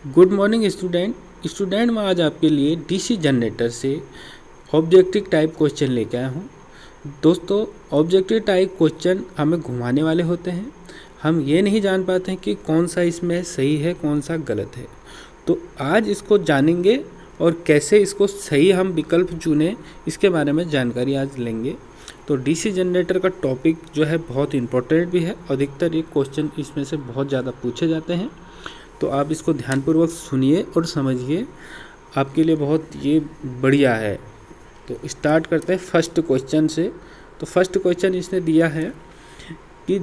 Good morning student मैं आज आपके लिए डीसी जनरेटर से ऑब्जेक्टिव टाइप क्वेश्चन लेके आया हूँ। दोस्तों, ऑब्जेक्टिव टाइप क्वेश्चन हमें घुमाने वाले होते हैं। हम ये नहीं जान पाते हैं कि कौन सा इसमें सही है कौन सा गलत है। तो आज इसको जानेंगे और कैसे इसको सही हम विकल्प चुनें इसके बारे में जानकारी आज लेंगे। तो डीसी जनरेटर का टॉपिक जो है बहुत इंपॉर्टेंट भी है, अधिकतर ये क्वेश्चन इसमें से बहुत ज़्यादा पूछे जाते हैं। तो आप इसको ध्यानपूर्वक सुनिए और समझिए, आपके लिए बहुत ये बढ़िया है। तो स्टार्ट करते हैं फर्स्ट क्वेश्चन से। तो फर्स्ट क्वेश्चन इसने दिया है कि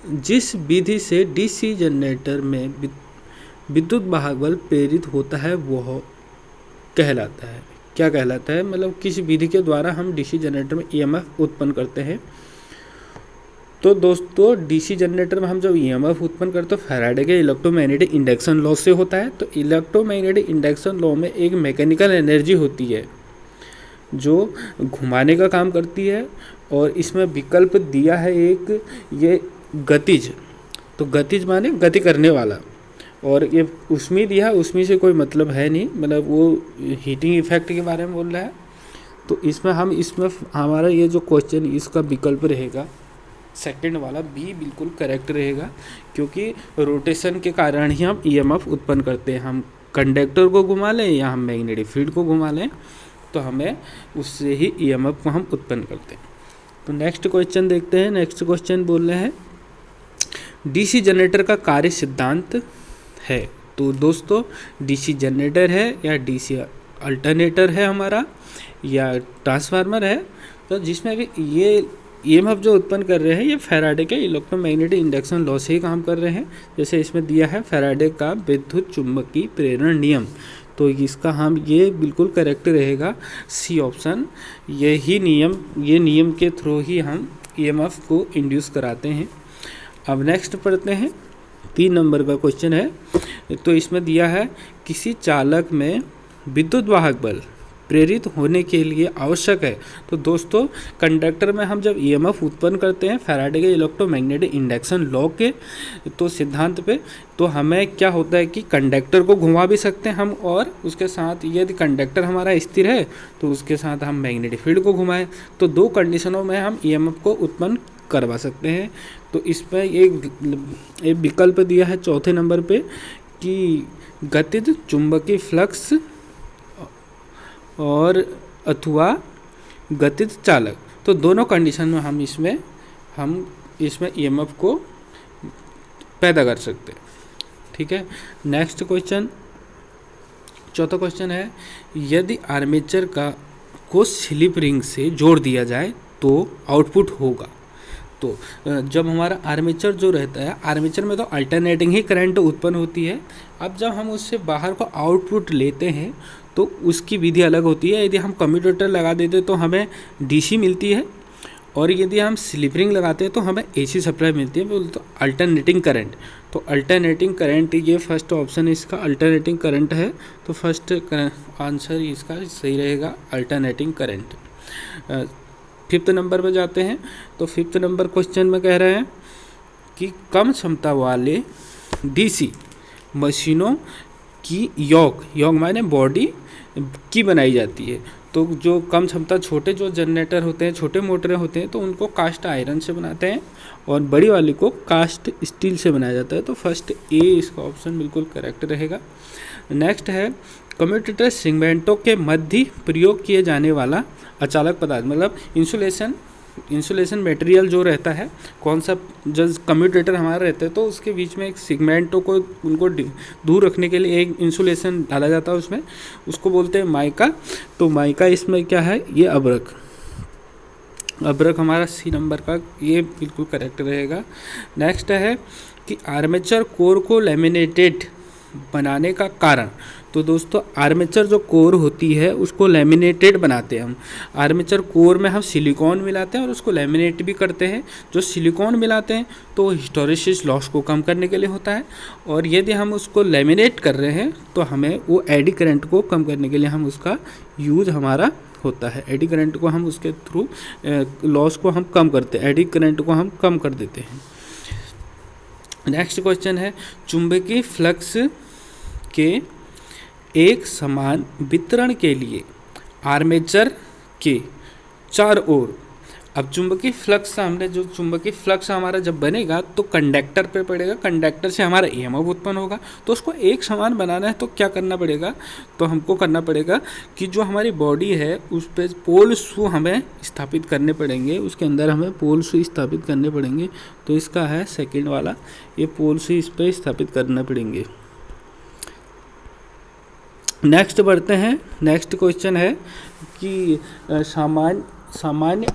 जिस विधि से डीसी जनरेटर में विद्युत वाहक बल प्रेरित होता है वह कहलाता है। क्या कहलाता है? मतलब किस विधि के द्वारा हम डीसी जनरेटर में ईएमएफ उत्पन्न करते हैं। तो दोस्तों, डीसी जनरेटर में हम जब ईएमएफ उत्पन्न करते हैं फैराडे के इलेक्ट्रोमैग्नेटिक इंडक्शन लॉ से होता है। तो इलेक्ट्रोमैग्नेटिक इंडक्शन लॉ में एक मैकेनिकल एनर्जी होती है जो घुमाने का काम करती है, और इसमें विकल्प दिया है एक ये गतिज। तो गतिज माने गति करने वाला, और ये उसमें दिया है, उसमें से कोई मतलब है नहीं, मतलब वो हीटिंग इफेक्ट के बारे में बोल रहा है। तो इसमें हमारा ये जो क्वेश्चन इसका विकल्प रहेगा सेकंड वाला बी बिल्कुल करेक्ट रहेगा, क्योंकि रोटेशन के कारण ही हम ईएमएफ उत्पन्न करते हैं। हम कंडक्टर को घुमा लें या हम मैग्नेटिक फील्ड को घुमा लें तो हमें उससे ही ईएमएफ को हम उत्पन्न करते हैं। तो नेक्स्ट क्वेश्चन देखते हैं। नेक्स्ट क्वेश्चन बोल रहे हैं डीसी जनरेटर का कार्य सिद्धांत है। तो दोस्तों, डीसी जनरेटर है या डीसी अल्टरनेटर है हमारा या ट्रांसफार्मर है, तो जिसमें भी ये ईएमएफ जो उत्पन्न कर रहे हैं ये फैराडे के इलेक्ट्रोमैग्नेटिक इंडक्शन लॉ से ही काम कर रहे हैं। जैसे इसमें दिया है फैराडे का विद्युत चुम्बकीय प्रेरण नियम, तो इसका हम ये बिल्कुल करेक्ट रहेगा सी ऑप्शन। ये नियम के थ्रू ही हम ईएमएफ को इंड्यूस कराते हैं। अब नेक्स्ट पढ़ते हैं। 3 नंबर का क्वेश्चन है। तो इसमें दिया है किसी चालक में विद्युत वाहक बल प्रेरित होने के लिए आवश्यक है। तो दोस्तों, कंडक्टर में हम जब ईएमएफ उत्पन्न करते हैं फैराडे के इलेक्ट्रोमैग्नेटिक इंडक्शन लॉ के तो सिद्धांत पे, तो हमें क्या होता है कि कंडक्टर को घुमा भी सकते हैं हम, और उसके साथ यदि कंडक्टर हमारा स्थिर है तो उसके साथ हम मैग्नेटिक फील्ड को घुमाएं। तो 2 कंडीशनों में हम ईएमएफ को उत्पन्न करवा सकते हैं। तो इसमें एक विकल्प दिया है चौथे नंबर पे कि गतिज चुंबकीय फ्लक्स और अथवा गतिज चालक। तो दोनों कंडीशन में हम इसमें ईएमएफ को पैदा कर सकते हैं। ठीक है। नेक्स्ट क्वेश्चन, चौथा क्वेश्चन है यदि आर्मेचर को स्लिप रिंग से जोड़ दिया जाए तो आउटपुट होगा। तो जब हमारा आर्मेचर जो रहता है, आर्मेचर में तो अल्टरनेटिंग ही करंट उत्पन्न होती है। अब जब हम उससे बाहर को आउटपुट लेते हैं तो उसकी विधि अलग होती है। यदि हम कम्यूटेटर लगा देते तो हमें डीसी मिलती है, और यदि हम स्लिप रिंग लगाते हैं तो हमें एसी सप्लाई मिलती है, तो अल्टरनेटिंग करंट। तो अल्टरनेटिंग करंट, ये फर्स्ट ऑप्शन इसका अल्टरनेटिंग करंट है। तो फर्स्ट आंसर इसका सही रहेगा अल्टरनेटिंग करंट। 5th नंबर पर जाते हैं। तो 5th नंबर क्वेश्चन में कह रहे हैं कि कम क्षमता वाले डीसी मशीनों की योग माने बॉडी की बनाई जाती है। तो जो कम क्षमता छोटे जो जनरेटर होते हैं, छोटे मोटरें होते हैं, तो उनको कास्ट आयरन से बनाते हैं, और बड़ी वाली को कास्ट स्टील से बनाया जाता है। तो फर्स्ट ए इसका ऑप्शन बिल्कुल करेक्ट रहेगा। नेक्स्ट है कम्यूटेटर सेगमेंटों के मध्य प्रयोग किए जाने वाला अचालक पदार्थ, मतलब इंसुलेशन मटेरियल जो रहता है, कौन सा जो कम्यूटेटर हमारा रहता है तो उसके बीच में एक सेगमेंटों को उनको दूर रखने के लिए एक इंसुलेशन डाला जाता है उसमें, उसको बोलते हैं माइका। तो माइका इसमें क्या है, ये अब्रक हमारा सी नंबर का ये बिल्कुल करेक्ट रहेगा। नेक्स्ट है कि आर्मेचर कोर को लैमिनेटेड बनाने का कारण। तो दोस्तों, आर्मेचर जो कोर होती है उसको लैमिनेटेड बनाते हैं हम। आर्मेचर कोर में हम सिलिकॉन मिलाते हैं और उसको लैमिनेट भी करते हैं। जो सिलिकॉन मिलाते हैं तो हिस्टैरिसीस लॉस को कम करने के लिए होता है, और यदि हम उसको लैमिनेट कर रहे हैं तो हमें वो एडी करंट को कम करने के लिए हम उसका यूज हमारा होता है। एडी करंट को हम उसके थ्रू लॉस को हम कम करते हैं, एडी करंट को हम कम कर देते हैं। नेक्स्ट क्वेश्चन है चुंबकीय फ्लक्स के एक समान वितरण के लिए आर्मेचर के चारों ओर, अब चुंबकीय फ्लक्स हमने जो चुंबकीय फ्लक्स हमारा जब बनेगा तो कंडक्टर पे पड़ेगा, कंडक्टर से हमारा ईएमएफ उत्पन्न होगा। तो उसको एक समान बनाना है तो क्या करना पड़ेगा, तो हमको करना पड़ेगा कि जो हमारी बॉडी है उस पर पोल शू हमें स्थापित करने पड़ेंगे, उसके अंदर हमें पोल शू स्थापित करने पड़ेंगे। तो इसका है सेकेंड वाला, ये पोल शू इस पर स्थापित करना पड़ेंगे। नेक्स्ट बढ़ते हैं। नेक्स्ट क्वेश्चन है कि सामान्य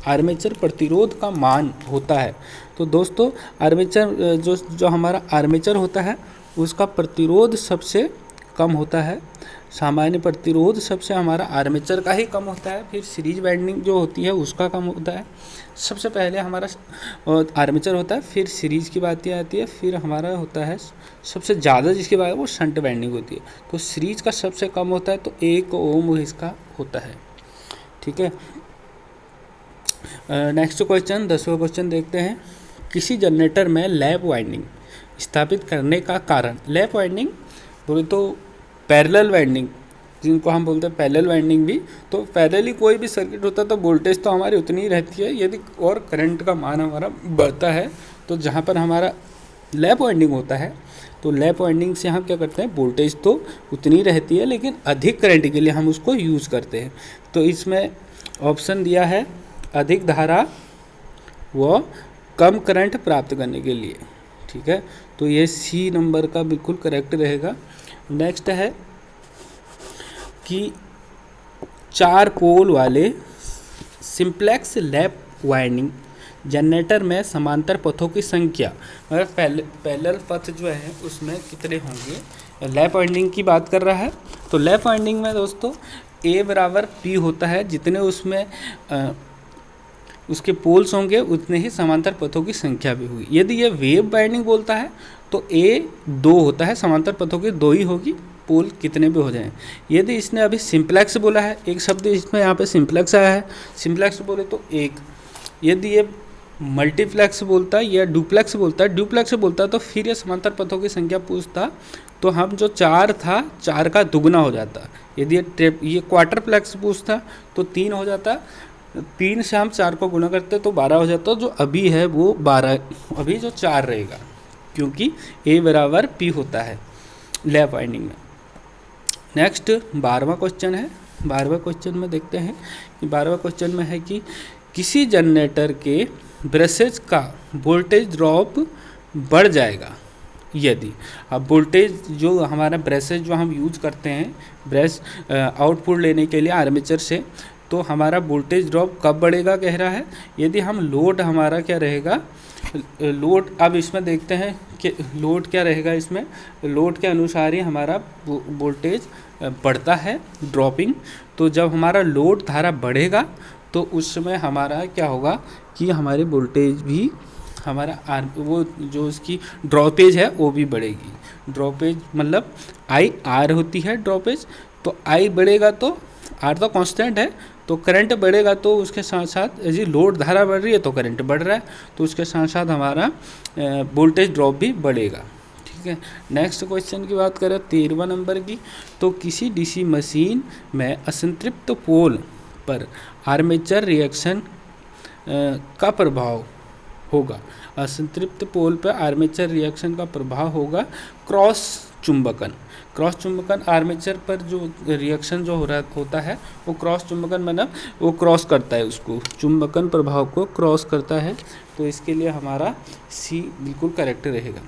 आर्मेचर प्रतिरोध का मान होता है। तो दोस्तों आर्मेचर जो हमारा आर्मेचर होता है उसका प्रतिरोध सबसे कम होता है, सामान्य प्रतिरोध सबसे हमारा आर्मेचर का ही कम होता है, फिर सीरीज वाइंडिंग जो होती है उसका कम होता है। सबसे पहले हमारा आर्मेचर होता है, फिर सीरीज की बात आती है, फिर हमारा होता है सबसे ज़्यादा जिसके बारे में वो शंट वाइंडिंग होती है। तो सीरीज का सबसे कम होता है तो 1 ओम इसका होता है। ठीक है, नेक्स्ट क्वेश्चन 10वां क्वेश्चन देखते हैं। किसी जनरेटर में लैप वाइंडिंग स्थापित करने का कारण, लैप वाइंडिंग बोले तो पैरेलल वाइंडिंग जिनको हम बोलते हैं पैरेलल वाइंडिंग भी, तो पैरेलली कोई भी सर्किट होता है तो वोल्टेज तो हमारी उतनी ही रहती है यदि और करंट का मान हमारा बढ़ता है। तो जहाँ पर हमारा लैप वाइंडिंग होता है तो लैप वाइंडिंग से हम क्या करते हैं, वोल्टेज तो उतनी रहती है लेकिन अधिक करंट के लिए हम उसको यूज़ करते हैं। तो इसमें ऑप्शन दिया है अधिक धारा व कम करंट प्राप्त करने के लिए। ठीक है, तो ये सी नंबर का बिल्कुल करेक्ट रहेगा। नेक्स्ट है कि 4 पोल वाले सिंप्लेक्स लैप वाइंडिंग जनरेटर में समांतर पथों की संख्या, मतलब पैरेलल पथ जो है उसमें कितने होंगे। लैप वाइंडिंग की बात कर रहा है तो लैप वाइंडिंग में दोस्तों A बराबर P होता है, जितने उसमें उसके पोल्स होंगे उतने ही समांतर पथों की संख्या भी होगी। यदि ये वेव वाइंडिंग बोलता है तो A 2 होता है, समांतर पथों की 2 ही होगी, पोल कितने भी हो जाएं। यदि इसने अभी सिंप्लेक्स बोला है, एक शब्द इसमें यहाँ पे सिंप्लेक्स आया है, सिंप्लेक्स बोले तो 1। यदि ये मल्टीप्लेक्स बोलता है या डुप्लेक्स बोलता है तो फिर ये समांतर पथों की संख्या पूछता तो हम जो 4 था 4 का दुगना हो जाता। यदि ये क्वार्टरप्लेक्स पूछता तो 3 हो जाता, 3 से हम 4 को गुणा करते तो 12 हो जाता। जो अभी है वो 12, अभी जो 4 रहेगा क्योंकि A बराबर P होता है लैप वाइंडिंग में। नेक्स्ट 12वां क्वेश्चन है। 12वें क्वेश्चन में देखते हैं कि 12वें क्वेश्चन में है कि किसी जनरेटर के ब्रशेज का वोल्टेज ड्रॉप बढ़ जाएगा यदि, अब वोल्टेज जो हमारा ब्रशेज जो हम यूज करते हैं ब्रश आउटपुट लेने के लिए आर्मेचर से, तो हमारा वोल्टेज ड्रॉप कब बढ़ेगा कह रहा है। यदि हम लोड हमारा क्या रहेगा, लोड, अब इसमें देखते हैं कि लोड क्या रहेगा। इसमें लोड के अनुसार ही हमारा वोल्टेज बढ़ता है ड्रॉपिंग। तो जब हमारा लोड धारा बढ़ेगा तो उस समय हमारा क्या होगा कि हमारे वोल्टेज भी हमारा वो जो उसकी ड्रॉपेज है वो भी बढ़ेगी। ड्रॉपेज मतलब आई आर होती है ड्रॉपेज, तो आई बढ़ेगा तो आर तो कांस्टेंट है, तो करंट बढ़ेगा तो उसके साथ साथ यदि लोड धारा बढ़ रही है तो करंट बढ़ रहा है, तो उसके साथ साथ हमारा वोल्टेज ड्रॉप भी बढ़ेगा। ठीक है, नेक्स्ट क्वेश्चन की बात करें 13वां नंबर की, तो किसी डीसी मशीन में असंतृप्त पोल पर आर्मेचर रिएक्शन का प्रभाव होगा। असंतृप्त पोल पर आर्मेचर रिएक्शन का प्रभाव होगा क्रॉस चुंबकन। क्रॉस चुंबकन आर्मेचर पर जो रिएक्शन जो होता है वो क्रॉस चुंबकन मतलब वो क्रॉस करता है, उसको चुंबकन प्रभाव को क्रॉस करता है। तो इसके लिए हमारा सी बिल्कुल करेक्ट रहेगा।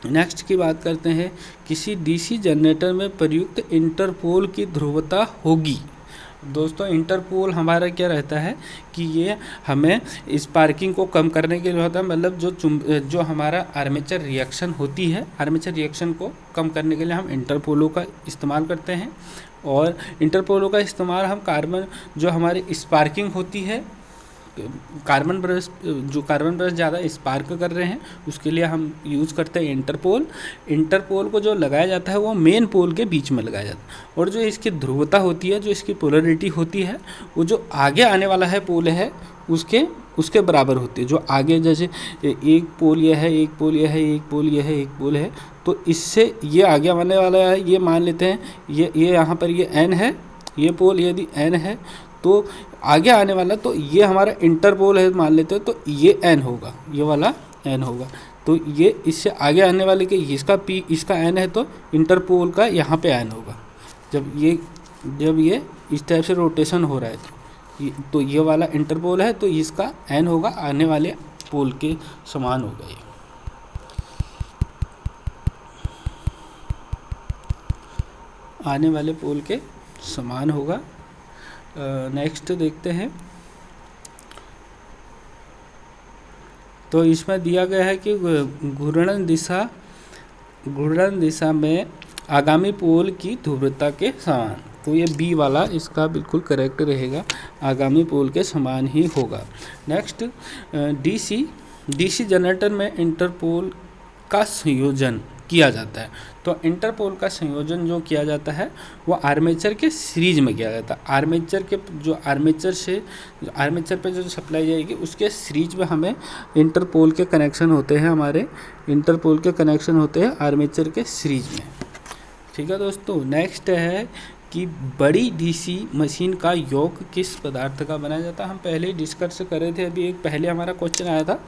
नेक्स्ट की बात करते हैं, किसी डीसी जनरेटर में प्रयुक्त इंटरपोल की ध्रुवता होगी। दोस्तों इंटरपोल हमारा क्या रहता है कि ये हमें स्पार्किंग को कम करने के लिए होता है, मतलब जो हमारा आर्मेचर रिएक्शन होती है, आर्मेचर रिएक्शन को कम करने के लिए हम इंटरपोलों का इस्तेमाल करते हैं। और इंटरपोलों का इस्तेमाल हम कार्बन जो हमारी स्पार्किंग होती है कार्बन ब्रश, जो कार्बन ब्रश ज़्यादा स्पार्क कर रहे हैं उसके लिए हम यूज़ करते हैं इंटरपोल। इंटरपोल को जो लगाया जाता है वो मेन पोल के बीच में लगाया जाता है, और जो इसकी ध्रुवता होती है, जो इसकी पोलरिटी होती है, वो जो आगे आने वाला है पोल है उसके बराबर होती है। जो आगे जैसे एक पोल यह है, एक पोल यह है, एक पोल यह है, एक पोल है, तो इससे ये आगे आने वाला है, ये मान लेते हैं ये यहाँ पर ये n है, ये पोल यदि n है तो आगे आने वाला, तो ये हमारा इंटरपोल है मान लेते हैं, तो ये n होगा, ये वाला n होगा। तो ये इससे आगे आने वाले के इसका p, इसका n है, तो इंटरपोल का यहाँ पे n होगा। जब ये इस टाइप से रोटेशन हो रहा है तो ये वाला इंटरपोल है, तो इसका n होगा, आने वाले पोल के समान होगा, ये आने वाले पोल के समान होगा। नेक्स्ट देखते हैं। तो इसमें दिया गया है कि घूर्णन दिशा में आगामी पोल की ध्रुवता के समान, तो ये बी वाला इसका बिल्कुल करेक्ट रहेगा, आगामी पोल के समान ही होगा। नेक्स्ट, डीसी जनरेटर में इंटरपोल का संयोजन किया जाता है। तो इंटरपोल का संयोजन जो किया जाता है वो आर्मेचर के सीरीज में किया जाता है। आर्मेचर पे जो सप्लाई जाएगी उसके सीरीज में हमें इंटरपोल के कनेक्शन होते हैं, आर्मेचर के सीरीज में। ठीक है दोस्तों। नेक्स्ट है कि बड़ी डीसी मशीन का योग किस पदार्थ का बनाया जाता है। हम पहले ही डिस्कस कर रहे थे, अभी एक पहले हमारा क्वेश्चन आया था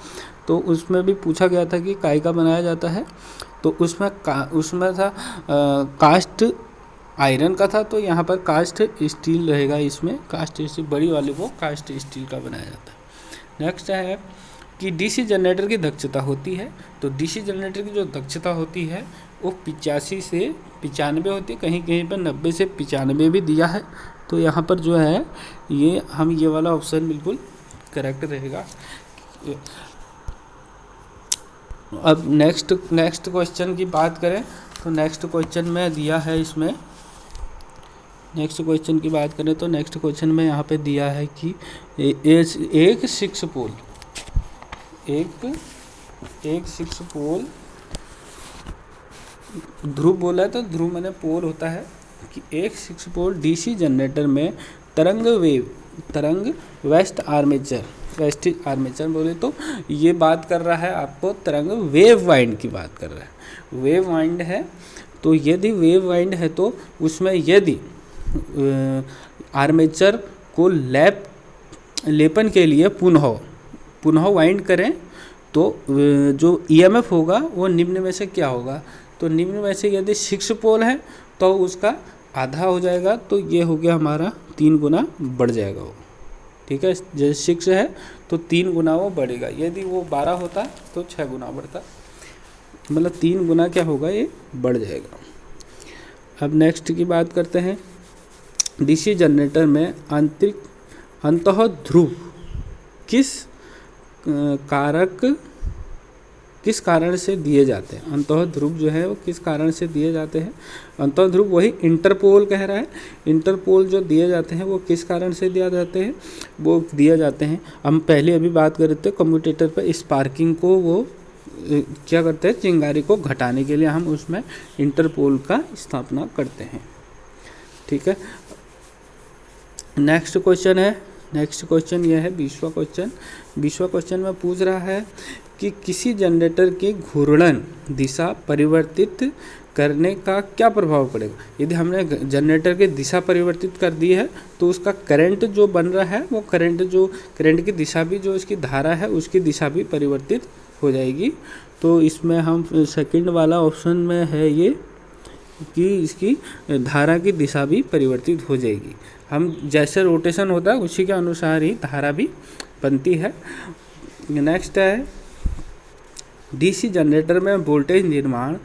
तो उसमें भी पूछा गया था कि काय का बनाया जाता है, तो उसमें था कास्ट आयरन का था, तो यहाँ पर कास्ट स्टील रहेगा, इसमें कास्ट स्टील बड़ी वाले को कास्ट स्टील का बनाया जाता है। नेक्स्ट है कि डीसी जनरेटर की दक्षता होती है। तो डीसी जनरेटर की जो दक्षता होती है वो 85 से 95 होती है, कहीं कहीं पर 90 से 95 भी दिया है, तो यहाँ पर जो है ये वाला ऑप्शन बिल्कुल करेक्ट रहेगा। अब नेक्स्ट क्वेश्चन की बात करें तो नेक्स्ट क्वेश्चन में दिया है, इसमें नेक्स्ट क्वेश्चन की बात करें तो नेक्स्ट क्वेश्चन में यहाँ पे दिया है कि एक 6 पोल ध्रुव बोला है, तो ध्रुव मैंने पोल होता है कि एक 6 पोल डीसी जनरेटर में तरंग वेस्ट आर्मेचर बोले तो ये बात कर रहा है आपको तरंग वेव वाइंड की बात कर रहा है। वेव वाइंड है, तो यदि वेव वाइंड है तो उसमें यदि आर्मेचर को लेपन के लिए पुनः वाइंड करें तो जो ईएमएफ होगा वो निम्न में से क्या होगा। तो निम्न में से यदि 6 पोल है तो उसका आधा हो जाएगा, तो ये हो गया हमारा 3 गुना बढ़ जाएगा वो। ठीक है, जैसे 6 है तो 3 गुना वो बढ़ेगा, यदि वो 12 होता तो 6 गुना बढ़ता, मतलब 3 गुना क्या होगा, ये बढ़ जाएगा। अब नेक्स्ट की बात करते हैं। डीसी जनरेटर में अंतः ध्रुव किस कारण से दिए जाते हैं। अंतः ध्रुव जो है वो किस कारण से दिए जाते हैं। अंतः ध्रुव वही इंटरपोल कह रहा है, इंटरपोल जो दिए जाते हैं वो किस कारण से दिए जाते हैं, वो दिए जाते हैं। हम पहले अभी बात कर रहे थे कम्यूटेटर पर स्पार्किंग को वो क्या करते हैं, चिंगारी को घटाने के लिए हम उसमें इंटरपोल का स्थापना करते हैं। ठीक है, नेक्स्ट क्वेश्चन यह है 20वां क्वेश्चन में पूछ रहा है कि किसी जनरेटर की घूर्णन दिशा परिवर्तित करने का क्या प्रभाव पड़ेगा। यदि हमने जनरेटर की दिशा परिवर्तित कर दी है तो उसका करंट जो बन रहा है वो करंट की दिशा भी, जो इसकी धारा है उसकी दिशा भी परिवर्तित हो जाएगी। तो इसमें हम सेकंड वाला ऑप्शन में है ये कि इसकी धारा की दिशा भी परिवर्तित हो जाएगी। हम जैसे रोटेशन होता है उसी के अनुसार ही धारा भी बनती है। नेक्स्ट है डीसी जनरेटर में वोल्टेज निर्माण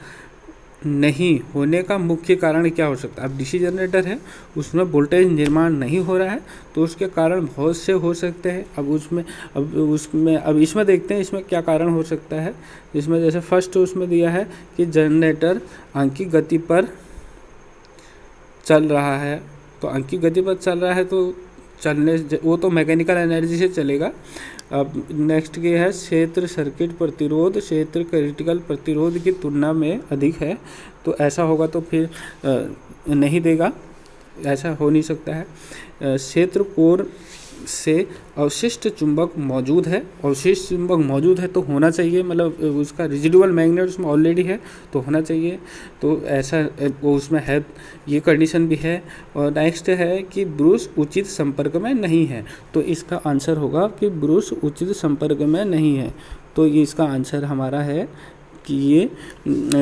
नहीं होने का मुख्य कारण क्या हो सकता है। अब डीसी जनरेटर है उसमें वोल्टेज निर्माण नहीं हो रहा है तो उसके कारण बहुत से हो सकते हैं। अब इसमें देखते हैं इसमें क्या कारण हो सकता है। इसमें जैसे फर्स्ट उसमें दिया है कि जनरेटर अंकीय गति पर चल रहा है, तो अंकीय गति पर चल रहा है तो वो तो मैकेनिकल एनर्जी से चलेगा। अब नेक्स्ट ये है क्षेत्र सर्किट प्रतिरोध क्षेत्र क्रिटिकल प्रतिरोध की तुलना में अधिक है, तो ऐसा होगा तो फिर नहीं देगा, ऐसा हो नहीं सकता है। क्षेत्र कोर से अवशिष्ट चुंबक मौजूद है, अवशिष्ट चुंबक मौजूद है तो होना चाहिए, मतलब उसका रेजिडुअल मैग्नेट उसमें ऑलरेडी है तो होना चाहिए, तो ऐसा वो उसमें है, ये कंडीशन भी है। और नेक्स्ट है कि ब्रूस उचित संपर्क में नहीं है, तो इसका आंसर होगा कि ब्रूस उचित संपर्क में नहीं है, तो ये इसका आंसर हमारा है कि ये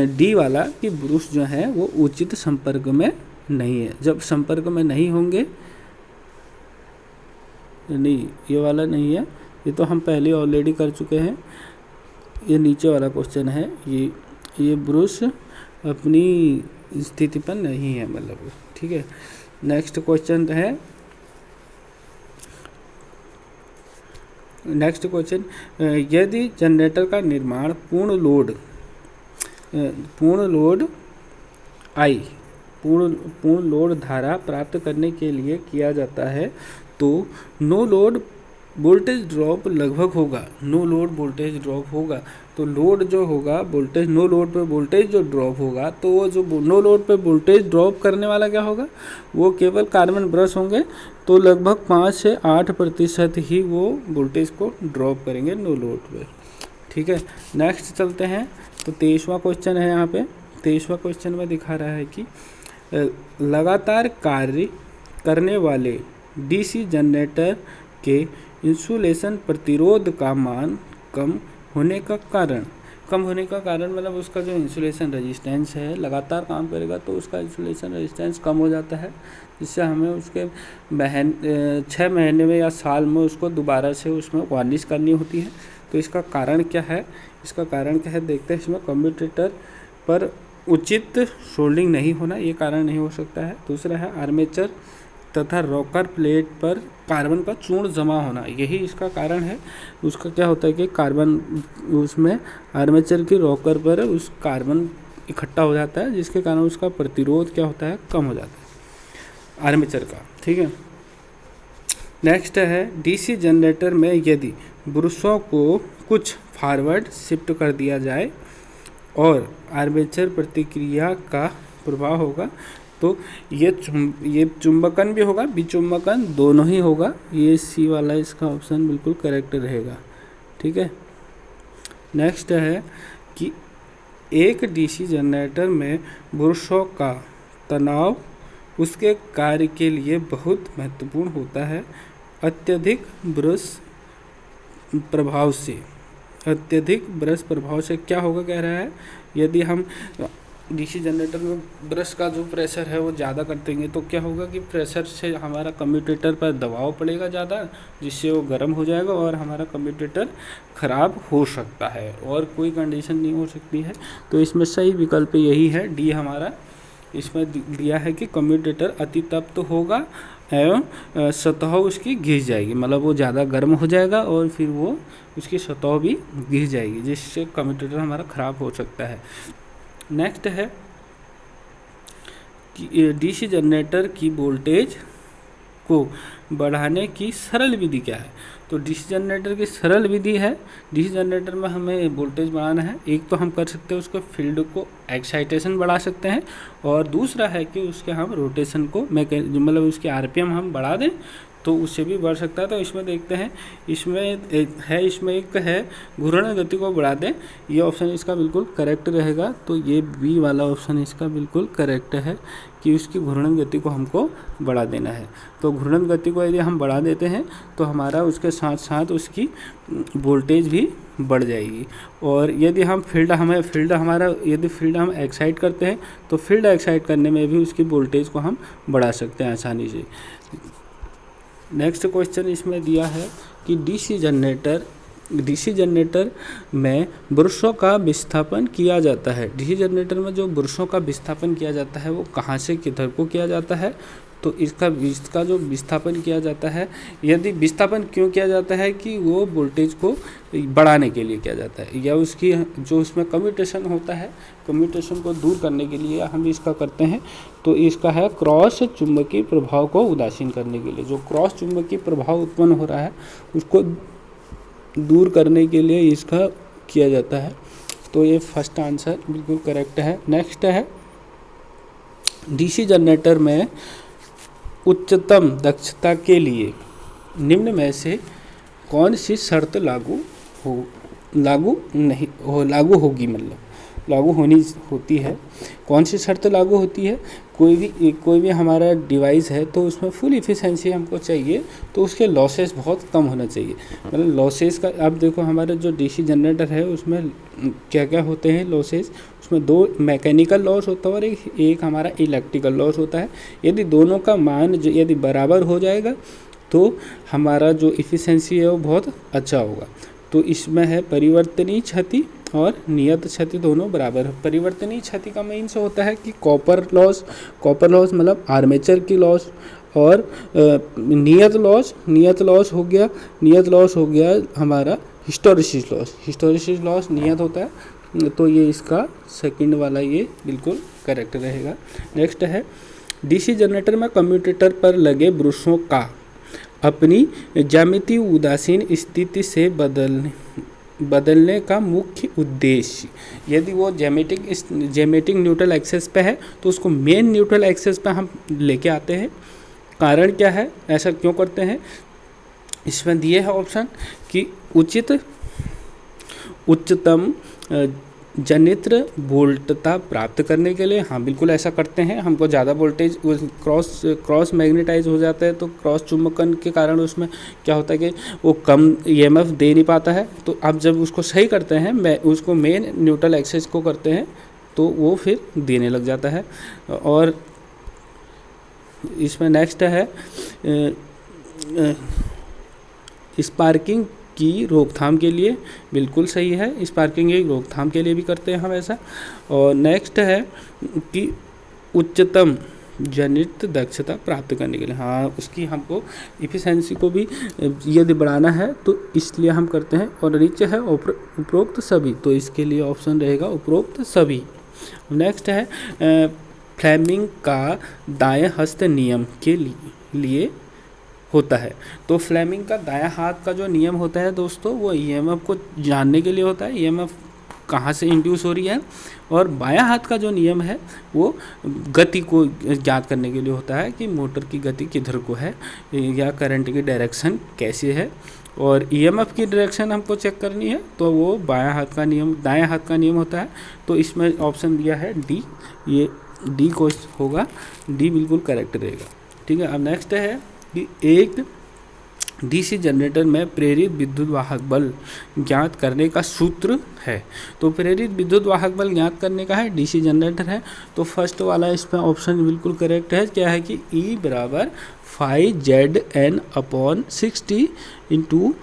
डी वाला कि ब्रूस जो है वो उचित संपर्क में नहीं है। जब संपर्क में नहीं होंगे, नहीं ये वाला नहीं है, ये तो हम पहले ऑलरेडी कर चुके हैं, ये नीचे वाला क्वेश्चन है, ये ब्रूस अपनी स्थिति पर नहीं है, मतलब ठीक है। नेक्स्ट क्वेश्चन है, नेक्स्ट क्वेश्चन, यदि जनरेटर का निर्माण पूर्ण लोड धारा प्राप्त करने के लिए किया जाता है तो नो लोड वोल्टेज ड्रॉप लगभग होगा, नो लोड वोल्टेज ड्रॉप होगा, तो लोड जो होगा वोल्टेज, नो लोड पे वोल्टेज जो ड्रॉप होगा, तो वो जो नो लोड पे वोल्टेज ड्रॉप करने वाला क्या होगा, वो केवल कार्बन ब्रश होंगे, तो लगभग 5 से 8% ही वो वोल्टेज को ड्रॉप करेंगे नो लोड पे, ठीक है। नेक्स्ट चलते हैं, तो 23वां क्वेश्चन है, यहाँ पे 23वां क्वेश्चन में दिखा रहा है कि लगातार कार्य करने वाले डीसी जनरेटर के इंसुलेशन प्रतिरोध का मान कम होने का कारण मतलब उसका जो इंसुलेशन रेजिस्टेंस है, लगातार काम करेगा तो उसका इंसुलेशन रेजिस्टेंस कम हो जाता है, जिससे हमें उसके 6 महीने में या साल में उसको दोबारा से उसमें वार्निश करनी होती है। तो इसका कारण क्या है, देखते हैं। इसमें कम्यूटेटर पर उचित सोल्डिंग नहीं होना, ये कारण नहीं हो सकता है। दूसरा है आर्मेचर तथा रॉकर प्लेट पर कार्बन का चूर्ण जमा होना, यही इसका कारण है। उसका क्या होता है कि कार्बन उसमें आर्मेचर की रॉकर पर उस कार्बन इकट्ठा हो जाता है, जिसके कारण उसका प्रतिरोध क्या होता है, कम हो जाता है आर्मेचर का, ठीक है। नेक्स्ट है डीसी जनरेटर में यदि ब्रशों को कुछ फॉरवर्ड शिफ्ट कर दिया जाए और आर्मेचर प्रतिक्रिया का प्रभाव होगा तो ये चुंबकन भी होगा, विचुंबकन दोनों ही होगा, ये सी वाला इसका ऑप्शन बिल्कुल करेक्ट रहेगा, ठीक है। नेक्स्ट है कि एक डीसी जनरेटर में ब्रशों का तनाव उसके कार्य के लिए बहुत महत्वपूर्ण होता है। अत्यधिक ब्रश प्रभाव से क्या होगा, कह रहा है यदि हम डीसी जनरेटर में ब्रश का जो प्रेशर है वो ज़्यादा कर देंगे तो क्या होगा कि प्रेशर से हमारा कम्यूटेटर पर दबाव पड़ेगा ज़्यादा, जिससे वो गर्म हो जाएगा और हमारा कम्यूटेटर ख़राब हो सकता है, और कोई कंडीशन नहीं हो सकती है। तो इसमें सही विकल्प यही है, डी हमारा इसमें दिया है कि कम्यूटेटर अतितप्त होगा एवं सतह उसकी घिस जाएगी, मतलब वो ज़्यादा गर्म हो जाएगा और फिर वो उसकी सतह भी घिस जाएगी, जिससे कम्यूटेटर हमारा ख़राब हो सकता है। नेक्स्ट है कि डीसी जनरेटर की वोल्टेज को बढ़ाने की सरल विधि क्या है। तो डीसी जनरेटर की सरल विधि है, डीसी जनरेटर में हमें वोल्टेज बढ़ाना है, एक तो हम कर सकते हैं उसके फील्ड को एक्साइटेशन बढ़ा सकते हैं, और दूसरा है कि उसके हम रोटेशन को मतलब उसकी आरपीएम हम बढ़ा दें तो उससे भी बढ़ सकता है। तो इसमें देखते हैं, इसमें एक है घूर्णन गति को बढ़ा दें, ये ऑप्शन इसका बिल्कुल करेक्ट रहेगा। तो ये बी वाला ऑप्शन इसका बिल्कुल करेक्ट है कि उसकी घूर्णन गति को हमको बढ़ा देना है। तो घूर्णन गति को यदि हम बढ़ा देते हैं तो हमारा उसके साथ साथ उसकी वोल्टेज भी बढ़ जाएगी। और यदि हम फील्ड हम एक्साइट करते हैं तो फील्ड एक्साइट करने में भी उसकी वोल्टेज को हम बढ़ा सकते हैं आसानी से। नेक्स्ट क्वेश्चन इसमें दिया है कि डीसी जनरेटर में ब्रशों का विस्थापन किया जाता है। डीसी जनरेटर में जो ब्रशों का विस्थापन किया जाता है वो कहाँ से किधर को किया जाता है, तो इसका जो विस्थापन किया जाता है, यदि विस्थापन क्यों किया जाता है कि वो वोल्टेज को बढ़ाने के लिए किया जाता है, या उसकी जो उसमें कम्यूटेशन होता है, कम्यूटेशन को दूर करने के लिए हम इसका करते हैं। तो इसका है क्रॉस चुंबकीय प्रभाव को उदासीन करने के लिए, जो क्रॉस चुंबकीय प्रभाव उत्पन्न हो रहा है उसको दूर करने के लिए इसका किया जाता है। तो ये फर्स्ट आंसर बिल्कुल करेक्ट है। नेक्स्ट है, डीसी जनरेटर में उच्चतम दक्षता के लिए निम्न में से कौन सी शर्त लागू होती है। कौन सी शर्त लागू होती है? कोई भी हमारा डिवाइस है तो उसमें फुल इफिशिएंसी हमको चाहिए, तो उसके लॉसेस बहुत कम होना चाहिए। मतलब लॉसेस का आप देखो, हमारा जो डीसी जनरेटर है उसमें क्या क्या होते हैं लॉसेस, उसमें 2 मैकेनिकल लॉस होता है और एक हमारा इलेक्ट्रिकल लॉस होता है। यदि दोनों का मान यदि बराबर हो जाएगा तो हमारा जो इफिशिएंसी है वो बहुत अच्छा होगा। तो इसमें है परिवर्तनीय क्षति और नियत क्षति दोनों बराबर है। परिवर्तनीय क्षति का मीन्स होता है कि कॉपर लॉस मतलब आर्मेचर की लॉस, और नियत लॉस हो गया हमारा हिस्टैरिसीस लॉस नियत होता है। तो ये इसका सेकंड वाला ये बिल्कुल करेक्ट रहेगा। नेक्स्ट है, डीसी जनरेटर में कम्यूटेटर पर लगे ब्रशों का अपनी ज्यामितीय उदासीन स्थिति से बदलने का मुख्य उद्देश्य। यदि वो ज्यामितिक न्यूट्रल एक्सेस पे है तो उसको मेन न्यूट्रल एक्सेस पे हम लेके आते हैं। कारण क्या है, ऐसा क्यों करते हैं? इसमें दिए है ऑप्शन कि उच्चतम जनित्र वोल्टता प्राप्त करने के लिए। हाँ बिल्कुल ऐसा करते हैं। हमको ज़्यादा वोल्टेज क्रॉस मैग्नेटाइज हो जाता है, तो क्रॉस चुंबकन के कारण उसमें क्या होता है कि वो कम ईएमएफ दे नहीं पाता है। तो अब जब उसको सही करते हैं, उसको मेन न्यूट्रल एक्सेस को करते हैं, तो वो फिर देने लग जाता है। और इसमें नेक्स्ट है स्पार्किंग की रोकथाम के लिए। बिल्कुल सही है, स्पार्किंग की रोकथाम के लिए भी करते हैं हम ऐसा। और नेक्स्ट है कि उच्चतम जनित दक्षता प्राप्त करने के लिए। हाँ, उसकी हमको इफिशिएंसी को भी यदि बढ़ाना है तो इसलिए हम करते हैं। और नीचे है उपरोक्त सभी, तो इसके लिए ऑप्शन रहेगा उपरोक्त सभी। नेक्स्ट है फ्लेमिंग का दाएं हस्त नियम के लिए होता है। तो फ्लेमिंग का दायां हाथ का जो नियम होता है दोस्तों, वो ईएमएफ को जानने के लिए होता है, ईएमएफ कहाँ से इंड्यूस हो रही है। और बायां हाथ का जो नियम है वो गति को ज्ञात करने के लिए होता है कि मोटर की गति किधर को है या करंट की डायरेक्शन कैसे है। और ईएमएफ की डायरेक्शन हमको चेक करनी है, तो वो दायां हाथ का नियम होता है। तो इसमें ऑप्शन दिया है डी, ये डी को होगा, डी बिल्कुल करेक्ट रहेगा। ठीक है। अब नेक्स्ट है कि एक डीसी जनरेटर में प्रेरित विद्युत वाहक बल ज्ञात करने का सूत्र है। तो प्रेरित विद्युत वाहक बल ज्ञात करने का है, डीसी जनरेटर है, तो फर्स्ट वाला इसमें ऑप्शन बिल्कुल करेक्ट है। क्या है कि E बराबर 5Zn/60 इंटू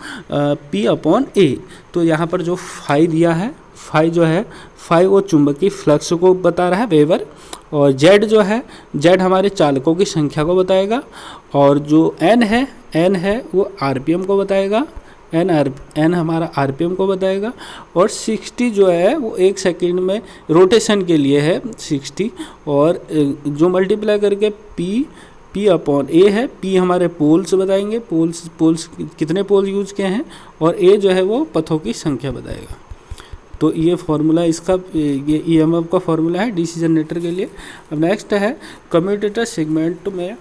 P/A। तो यहाँ पर जो फाई दिया है, फाई जो है, फाई वो चुंबकीय फ्लक्स को बता रहा है, वेबर। और जेड जो है, जेड हमारे चालकों की संख्या को बताएगा। और जो एन है वो आरपीएम को बताएगा, एन हमारा आरपीएम को बताएगा। और 60 जो है वो 1 सेकंड में रोटेशन के लिए है 60। और जो मल्टीप्लाई करके P/A है, P हमारे पोल्स बताएंगे, पोल्स कितने पोल यूज किए हैं। और A जो है वो पथों की संख्या बताएगा। तो ये फार्मूला इसका, ये ईएमएफ का फार्मूला है डीसी जनरेटर के लिए। अब नेक्स्ट है कम्यूटेटर सेगमेंट में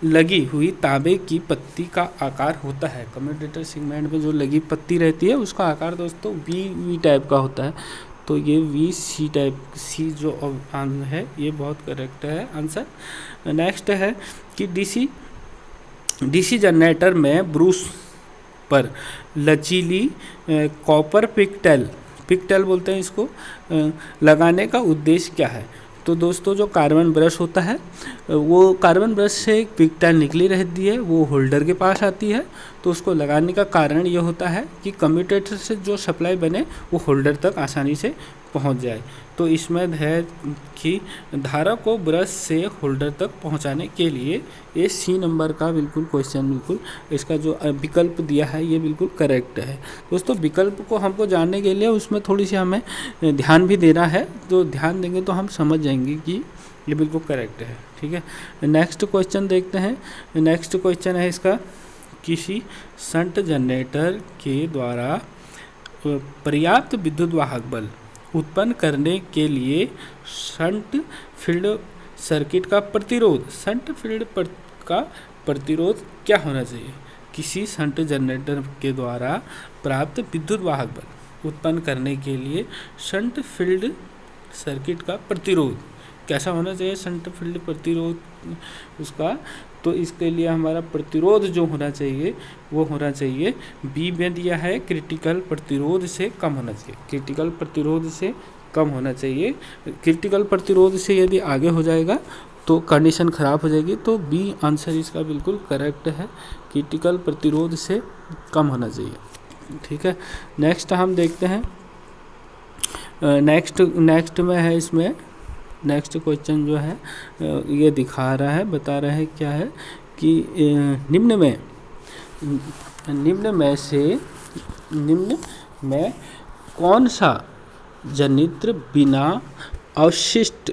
लगी हुई तांबे की पत्ती का आकार होता है। कम्यूटेटर सेगमेंट में जो लगी पत्ती रहती है उसका आकार दोस्तों वी टाइप का होता है। तो ये VC टाइप, सी जो है ये बहुत करेक्ट है आंसर। नेक्स्ट है कि डीसी जनरेटर में ब्रूस पर लचीली कॉपर पिक्टल बोलते हैं इसको, लगाने का उद्देश्य क्या है। तो दोस्तों जो कार्बन ब्रश होता है, वो कार्बन ब्रश से एक पिक्टल निकली रहती है, वो होल्डर के पास आती है। तो उसको लगाने का कारण ये होता है कि कम्यूटेटर से जो सप्लाई बने वो होल्डर तक आसानी से पहुंच जाए। तो इसमें है कि धारा को ब्रश से होल्डर तक पहुंचाने के लिए ये सी नंबर का बिल्कुल क्वेश्चन, बिल्कुल इसका जो विकल्प दिया है ये बिल्कुल करेक्ट है। दोस्तों विकल्प को हमको जानने के लिए उसमें थोड़ी सी हमें ध्यान भी देना है, तो ध्यान देंगे तो हम समझ जाएंगे कि ये बिल्कुल करेक्ट है। ठीक है, नेक्स्ट क्वेश्चन देखते हैं। नेक्स्ट क्वेश्चन है इसका, किसी शंट जनरेटर के द्वारा पर्याप्त विद्युत वाहक बल उत्पन्न करने के लिए शंट फील्ड सर्किट का प्रतिरोध, शंट फील्ड का प्रतिरोध क्या होना चाहिए। किसी शंट जनरेटर के द्वारा प्राप्त विद्युत वाहक बल उत्पन्न करने के लिए शंट फील्ड सर्किट का प्रतिरोध कैसा होना चाहिए, शंट फील्ड प्रतिरोध उसका। तो इसके लिए हमारा प्रतिरोध जो होना चाहिए वो होना चाहिए, बी में दिया है क्रिटिकल प्रतिरोध से कम होना चाहिए, क्रिटिकल प्रतिरोध से कम होना चाहिए। क्रिटिकल प्रतिरोध से यदि आगे हो जाएगा तो कंडीशन ख़राब हो जाएगी। तो बी आंसर इसका बिल्कुल करेक्ट है, क्रिटिकल प्रतिरोध से कम होना चाहिए। ठीक है, नेक्स्ट हम देखते हैं। नेक्स्ट में है, इसमें नेक्स्ट क्वेश्चन जो है ये दिखा रहा है, बता रहा है क्या है कि निम्न में कौन सा जनित्र बिना अवशिष्ट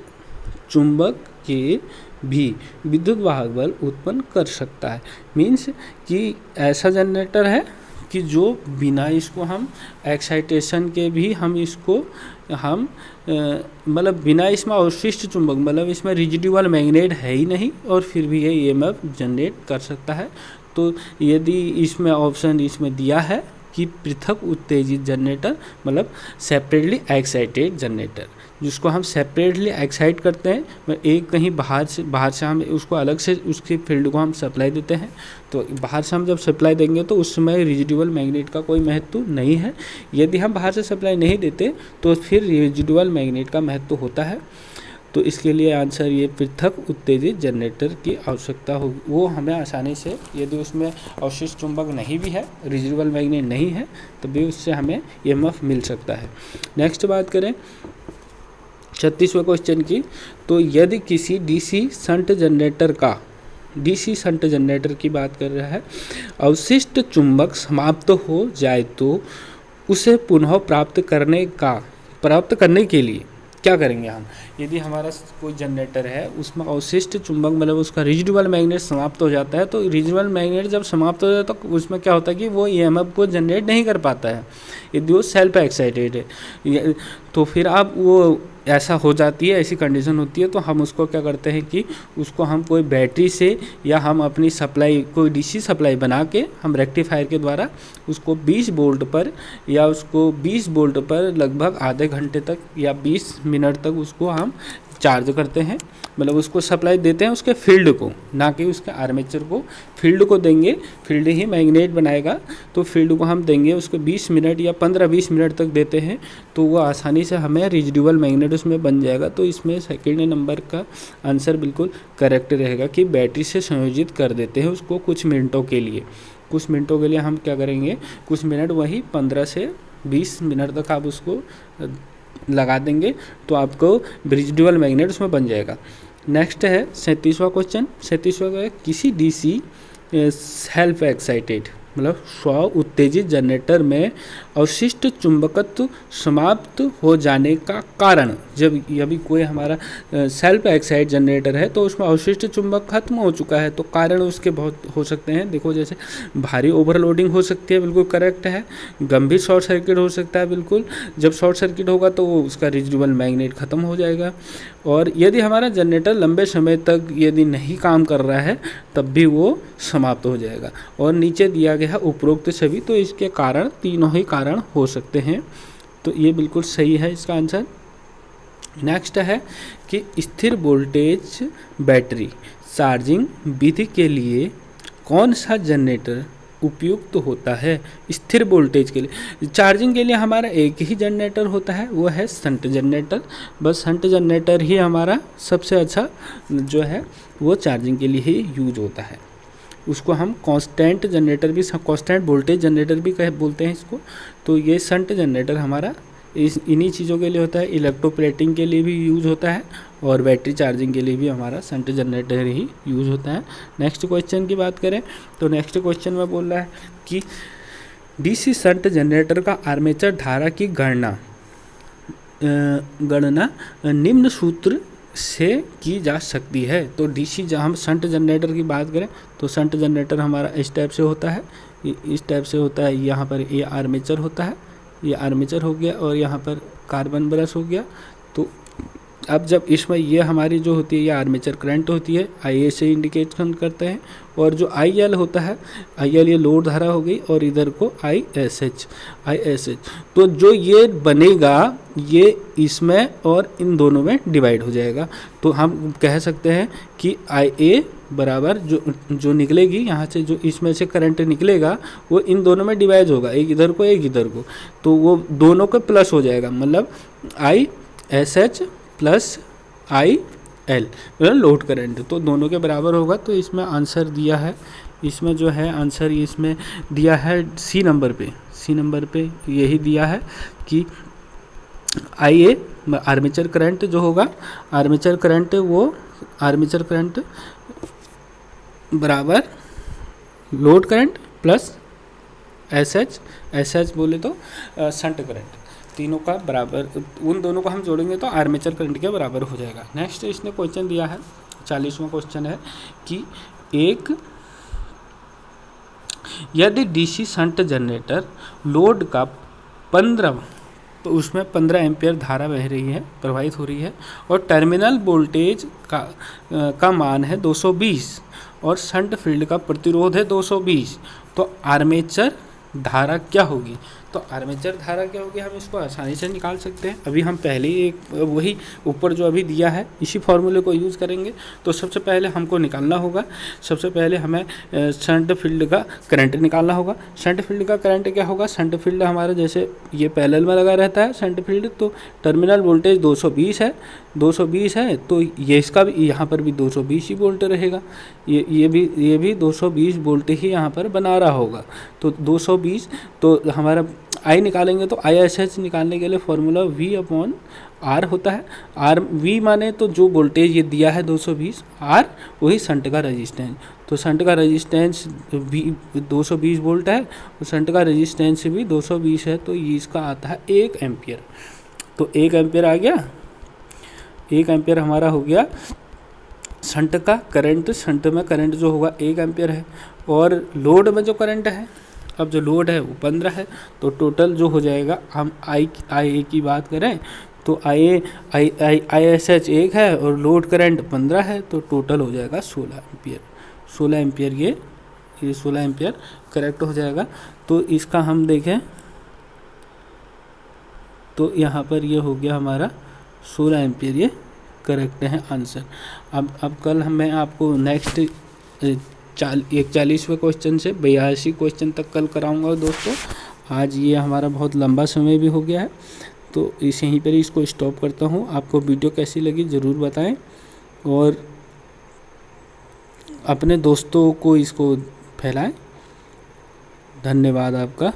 चुंबक के भी विद्युत वाहक बल उत्पन्न कर सकता है। मीन्स कि ऐसा जनरेटर है कि जो बिना इसको हम एक्साइटेशन के भी हम इसको मतलब बिना इसमें अवशिष्ट चुंबक, मतलब इसमें रिजिड्यूअल मैग्नेट है ही नहीं और फिर भी ये ईएमएफ जनरेट कर सकता है। तो यदि इसमें ऑप्शन इसमें दिया है कि पृथक उत्तेजित जनरेटर, मतलब सेपरेटली एक्साइटेड जनरेटर, जिसको हम सेपरेटली एक्साइट करते हैं, एक कहीं बाहर से हम उसको अलग से उसकी फील्ड को हम सप्लाई देते हैं। तो बाहर से हम जब सप्लाई देंगे तो उस समय रेजिडुअल मैग्नेट का कोई महत्व नहीं है। यदि हम बाहर से सप्लाई नहीं देते तो फिर रेजिडुअल मैग्नेट का महत्व होता है। तो इसके लिए आंसर ये पृथक उत्तेजित जनरेटर की आवश्यकता होगी, वो हमें आसानी से, यदि उसमें अवशिष्ट चुंबक नहीं भी है, रेजिडुअल मैग्नेट नहीं है, तो भी उससे हमें ईएमएफ मिल सकता है। नेक्स्ट बात करें 36वें क्वेश्चन की, तो यदि किसी डीसी शंट जनरेटर की बात कर रहा है, अवशिष्ट चुंबक समाप्त हो जाए तो उसे पुनः प्राप्त करने के लिए क्या करेंगे हम। यदि हमारा कोई जनरेटर है उसमें अवशिष्ट चुंबक, मतलब उसका रेजिडुअल मैग्नेट समाप्त हो जाता है, तो रेजिडुअल मैग्नेट जब समाप्त हो जाता है तो उसमें क्या होता है कि वो ईएमएफ को जनरेट नहीं कर पाता है यदि वो सेल्फ एक्साइटेड है। तो फिर आप वो ऐसा हो जाती है, ऐसी कंडीशन होती है, तो हम उसको क्या करते हैं कि उसको हम कोई बैटरी से या हम अपनी सप्लाई, कोई डीसी सप्लाई बना के हम रेक्टिफायर के द्वारा उसको 20 वोल्ट पर या उसको 20 वोल्ट पर लगभग आधे घंटे तक या 20 मिनट तक उसको हम चार्ज करते हैं, मतलब उसको सप्लाई देते हैं उसके फील्ड को, ना कि उसके आर्मेचर को। फील्ड को देंगे, फील्ड ही मैग्नेट बनाएगा, तो फील्ड को हम देंगे उसको 20 मिनट या 15-20 मिनट तक देते हैं, तो वो आसानी से हमें रेजिडुअल मैग्नेट उसमें बन जाएगा। तो इसमें सेकंड नंबर का आंसर बिल्कुल करेक्ट रहेगा कि बैटरी से संयोजित कर देते हैं उसको कुछ मिनटों के लिए हम क्या करेंगे, कुछ मिनट, वही 15 से 20 मिनट तक आप उसको लगा देंगे तो आपको रेजिडुअल मैग्नेट उसमें बन जाएगा। नेक्स्ट है 37वां क्वेश्चन। 37वां, किसी डीसी सेल्फ एक्साइटेड मतलब स्व उत्तेजित जनरेटर में अवशिष्ट चुंबकत्व समाप्त हो जाने का कारण, जब यदि कोई हमारा सेल्फ एक्साइट जनरेटर है तो उसमें अवशिष्ट चुंबक खत्म हो चुका है, तो कारण उसके बहुत हो सकते हैं। देखो, जैसे भारी ओवरलोडिंग हो सकती है, बिल्कुल करेक्ट है। गंभीर शॉर्ट सर्किट हो सकता है, बिल्कुल, जब शॉर्ट सर्किट होगा तो उसका रेजिडुअल मैग्नेट खत्म हो जाएगा। और यदि हमारा जनरेटर लंबे समय तक यदि नहीं काम कर रहा है तब भी वो समाप्त हो जाएगा। और नीचे दिया गया है उपरोक्त सभी, तो इसके कारण तीनों ही कारण हो सकते हैं, तो ये बिल्कुल सही है इसका आंसर। नेक्स्ट है कि स्थिर वोल्टेज बैटरी चार्जिंग विधि के लिए कौन सा जनरेटर उपयुक्त होता है। स्थिर वोल्टेज के लिए चार्जिंग के लिए हमारा एक ही जनरेटर होता है, वो है शंट जनरेटर। बस शंट जनरेटर ही हमारा सबसे अच्छा जो है वो चार्जिंग के लिए ही यूज होता है। उसको हम कांस्टेंट जनरेटर भी, कांस्टेंट वोल्टेज जनरेटर भी बोलते हैं इसको। तो ये शंट जनरेटर हमारा इन्हीं चीज़ों के लिए होता है। इलेक्ट्रोप्लेटिंग के लिए भी यूज़ होता है और बैटरी चार्जिंग के लिए भी हमारा शंट जनरेटर ही यूज़ होता है। नेक्स्ट क्वेश्चन की बात करें तो नेक्स्ट क्वेश्चन में बोल रहा है कि डीसी शंट जनरेटर का आर्मेचर धारा की गणना निम्न सूत्र से की जा सकती है। तो डीसी जब हम शंट जनरेटर की बात करें तो शंट जनरेटर हमारा इस टाइप से होता है, इस टाइप से होता है। यहाँ पर ये आर्मेचर होता है, ये आर्मेचर हो गया और यहाँ पर कार्बन ब्रश हो गया। तो अब जब इसमें ये हमारी जो होती है ये आर्मेचर करंट होती है, IA से इंडिकेशन करते हैं। और जो IL होता है, IL ये लोड धारा हो गई और इधर को ISH। तो जो ये बनेगा ये इसमें और इन दोनों में डिवाइड हो जाएगा। तो हम कह सकते हैं कि IA बराबर जो निकलेगी यहाँ से, जो इसमें से करंट निकलेगा वो इन दोनों में डिवाइड होगा, एक इधर को एक इधर को, तो वो दोनों का प्लस हो जाएगा, मतलब ISH प्लस IL मतलब लोड करंट, तो दोनों के बराबर होगा। तो इसमें आंसर दिया है, इसमें जो है आंसर इसमें दिया है सी नंबर पे यही दिया है कि IA आर्मेचर करंट जो होगा, आर्मेचर करंट बराबर लोड करंट प्लस SH बोले तो शंट करंट, तीनों का बराबर, उन दोनों को हम जोड़ेंगे तो आर्मेचर करंट के बराबर हो जाएगा। नेक्स्ट इसने क्वेश्चन दिया है, 40वां क्वेश्चन है कि यदि डीसी शंट जनरेटर लोड का 15 तो उसमें 15 एम्पियर धारा बह रही है, प्रवाहित हो रही है और टर्मिनल वोल्टेज का मान है 220 और शंट फील्ड का प्रतिरोध है 220, तो आर्मेचर धारा क्या होगी? तो आर्मेचर धारा क्या होगी, हम इसको आसानी से निकाल सकते हैं। अभी हम पहले ही एक वही ऊपर जो अभी दिया है इसी फॉर्मूले को यूज़ करेंगे। तो सबसे पहले हमको निकालना होगा, सबसे पहले हमें शंट फील्ड का करंट निकालना होगा। शंट फील्ड का करंट क्या होगा, शंट फील्ड हमारा जैसे ये पैरेलल में लगा रहता है शंट फील्ड, तो टर्मिनल वोल्टेज 220 है, तो ये इसका भी यहाँ पर भी 220 ही वोल्ट रहेगा, ये भी 220 वोल्ट ही यहाँ पर बना रहा होगा। तो 220, तो हमारा I निकालेंगे तो ISH निकालने के लिए फॉर्मूला V/R होता है। V माने तो जो वोल्टेज ये दिया है 220, R वही शंट का रेजिस्टेंस, तो शंट का रेजिस्टेंस भी 220 वोल्ट है और शंट का रेजिस्टेंस भी 220 है, तो ये इसका आता है 1 एम्पियर। तो 1 एम्पियर आ गया, 1 एम्पियर हमारा हो गया शंट का करंट। शंट में करंट जो होगा 1 एम्पियर है और लोड में जो करंट है, अब जो लोड है वो 15 है, तो टोटल जो हो जाएगा, हम IA की बात करें तो ISH 1 है और लोड करंट 15 है, तो टोटल हो जाएगा 16 एम्पियर। 16 एम्पियर ये 16 एम्पियर करेक्ट हो जाएगा। तो इसका हम देखें तो यहाँ पर ये हो गया हमारा 16 एम्पियर, ये करेक्ट है आंसर। अब कल मैं आपको नेक्स्ट 41वें क्वेश्चन से 82 क्वेश्चन तक कल कराऊंगा दोस्तों। आज ये हमारा बहुत लंबा समय भी हो गया है, तो यहीं पर इसको स्टॉप करता हूँ। आपको वीडियो कैसी लगी ज़रूर बताएं और अपने दोस्तों को इसको फैलाएं। धन्यवाद आपका।